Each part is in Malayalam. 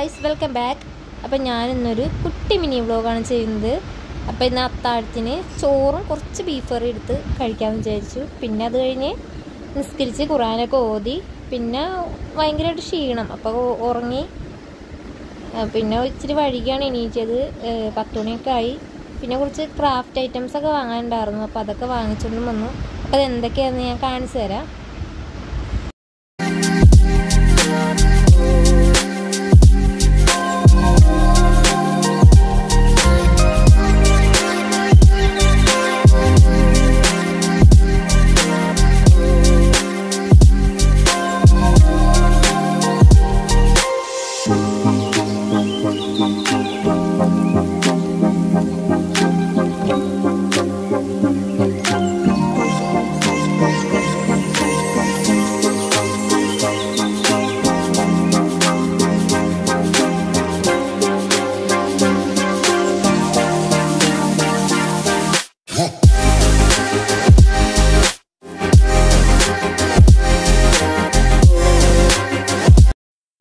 Guys, welcome back. അപ്പം ഞാനിന്നൊരു കുട്ടി മിനി വ്ളോഗാണ് ചെയ്യുന്നത്. അപ്പോൾ ഇന്ന് അത്താഴത്തിന് ചോറും കുറച്ച് ബീഫ് കറി എടുത്ത് കഴിക്കാമെന്ന് വിചാരിച്ചു. പിന്നെ അത് കഴിഞ്ഞ് നിസ്കരിച്ച് ഖുർആനൊക്കെ ഓതി. പിന്നെ ഭയങ്കരമായിട്ട് ക്ഷീണം, അപ്പോൾ ഉറങ്ങി. പിന്നെ ഇച്ചിരി വൈകിയാണ് എണീറ്റത്, 10 മണിയൊക്കെ ആയി. പിന്നെ കുറച്ച് ക്രാഫ്റ്റ് ഐറ്റംസൊക്കെ വാങ്ങാനുണ്ടായിരുന്നു, അപ്പോൾ അതൊക്കെ വാങ്ങിച്ചുകൊണ്ടും വന്നു. അപ്പോൾ അതെന്തൊക്കെയാണെന്ന് ഞാൻ കാണിച്ചു തരാം.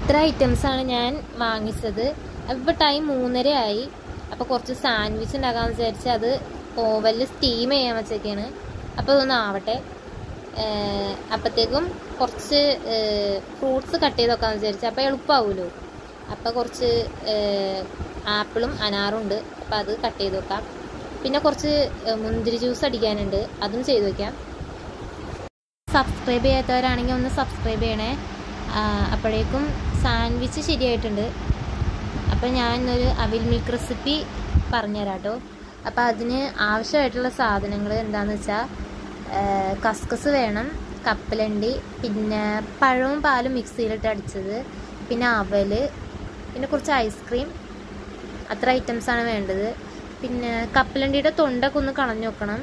ഇത്ര ഐറ്റംസാണ് ഞാൻ വാങ്ങിച്ചത്. അപ്പോൾ ടൈം 3:30 ആയി. അപ്പോൾ കുറച്ച് സാൻഡ്വിച്ച് ഉണ്ടാക്കാമെന്ന് വിചാരിച്ച് അത് ഓവനിൽ സ്റ്റീം ചെയ്യാൻ വെച്ചൊക്കെയാണ്. അപ്പോൾ അതൊന്നും ആവട്ടെ. അപ്പോഴത്തേക്കും കുറച്ച് ഫ്രൂട്ട്സ് കട്ട് ചെയ്ത് വെക്കാമെന്ന് വിചാരിച്ചു. അപ്പോൾ എളുപ്പമാവുമല്ലോ. അപ്പോൾ കുറച്ച് ആപ്പിളും അനാറും ഉണ്ട്, അപ്പോൾ അത് കട്ട് ചെയ്ത് വെക്കാം. പിന്നെ കുറച്ച് മുന്തിരി ജ്യൂസ് അടിക്കാനുണ്ട്, അതും ചെയ്ത് വെക്കാം. സബ്സ്ക്രൈബ് ചെയ്യാത്തവരാണെങ്കിൽ ഒന്ന് സബ്സ്ക്രൈബ് ചെയ്യണേ. അപ്പോഴേക്കും സാൻഡ്വിച്ച് ശരിയായിട്ടുണ്ട്. അപ്പോൾ ഞാൻ ഇന്നൊരു അവിൽ മിൽക്ക് റെസിപ്പി പറഞ്ഞുതരാം കേട്ടോ. അപ്പോൾ അതിന് ആവശ്യമായിട്ടുള്ള സാധനങ്ങൾ എന്താണെന്ന് വെച്ചാൽ, കസ്കസ് വേണം, കപ്പലണ്ടി, പിന്നെ പഴവും പാലും മിക്സിയിലിട്ട് അടിച്ചത്, പിന്നെ അവൽ, പിന്നെ കുറച്ച് ഐസ്ക്രീം. അത്ര ഐറ്റംസാണ് വേണ്ടത്. പിന്നെ കപ്പലണ്ടിയുടെ തൊണ്ടൊക്കെ ഒന്ന് കളഞ്ഞു വെക്കണം.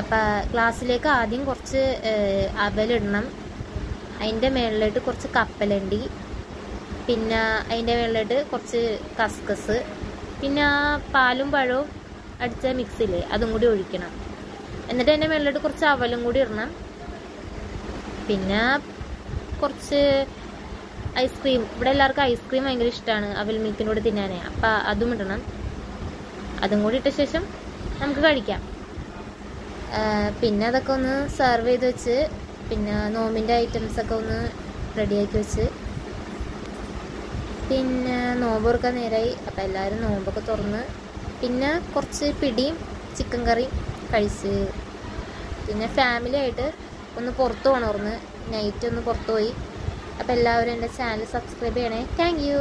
അപ്പോൾ ഗ്ലാസ്സിലേക്ക് ആദ്യം കുറച്ച് അവലിടണം. അതിൻ്റെ മുകളിലോട്ട് കുറച്ച് കപ്പലണ്ടി, പിന്നെ അതിൻ്റെ മുകളിലോട്ട് കുറച്ച് കസ്കസ്, പിന്നെ ആ പാലും പഴവും അടിച്ച മിക്സിയില്ലേ അതും കൂടി ഒഴിക്കണം. എന്നിട്ട് അതിൻ്റെ മുകളിലോട്ട് കുറച്ച് അവലും കൂടി ഇടണം. പിന്നെ കുറച്ച് ഐസ്ക്രീം. ഇവിടെ എല്ലാവർക്കും ഐസ്ക്രീം ഭയങ്കര ഇഷ്ടമാണ് അവൽ മിൽക്കിൻ്റെ കൂടെ തിന്നാനേ. അപ്പം അതും ഇടണം. അതും കൂടി ഇട്ട ശേഷം നമുക്ക് കഴിക്കാം. പിന്നെ അതൊക്കെ ഒന്ന് സെർവ് ചെയ്ത് വെച്ച്, പിന്നെ നോമ്പിൻ്റെ ഐറ്റംസൊക്കെ ഒന്ന് റെഡിയാക്കി വെച്ച്, പിന്നെ നോമ്പ് തുറക്കാൻ നേരമായി. അപ്പോൾ എല്ലാവരും നോമ്പൊക്കെ തുറന്ന് പിന്നെ കുറച്ച് പിടിയും ചിക്കൻ കറിയും കഴിച്ച്, പിന്നെ ഫാമിലി ആയിട്ട് ഒന്ന് പുറത്ത് പോകണമായിരുന്നു. നൈറ്റ് ഒന്ന് പുറത്ത് പോയി. അപ്പോൾ എല്ലാവരും എൻ്റെ ചാനൽ സബ്സ്ക്രൈബ് ചെയ്യണേ. Thank you.